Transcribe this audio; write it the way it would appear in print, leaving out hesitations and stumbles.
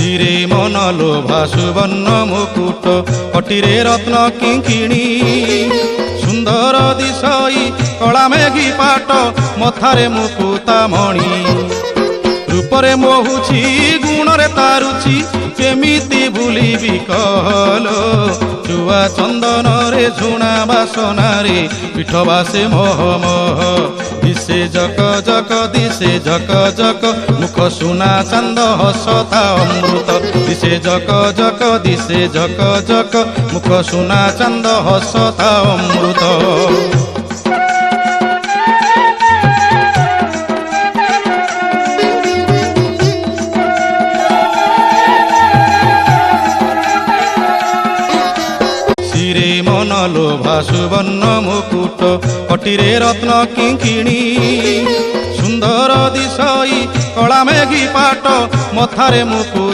শিরে মন লোভা সুবর্ণ মুকুট কটিরে রত্ন কিঙ্কিণী সুন্দর দিশই কলা মেঘি পাট মথারে মুকুতা মণি রূপরে মোহুছি গুণরে তারুছি কেমিতি ভুলিবি কহলো চুয়া চন্দনরে ঝুଣା বাসনারে পিঠ বাসে মহ মহ দিশে জক জক দিশে জক জক মুখ সুনা চান্দ হসতা অমৃত দিশে জক জক দিশে জক জক মুখ সুনা চান্দ হসতা অমৃত শিরে মন লোভা সুবর্ণ মুকুট কটিরে রত্ন কিঙ্কিণী সুন্দর দিশই কলা মেঘি পাট মথারে মুকুট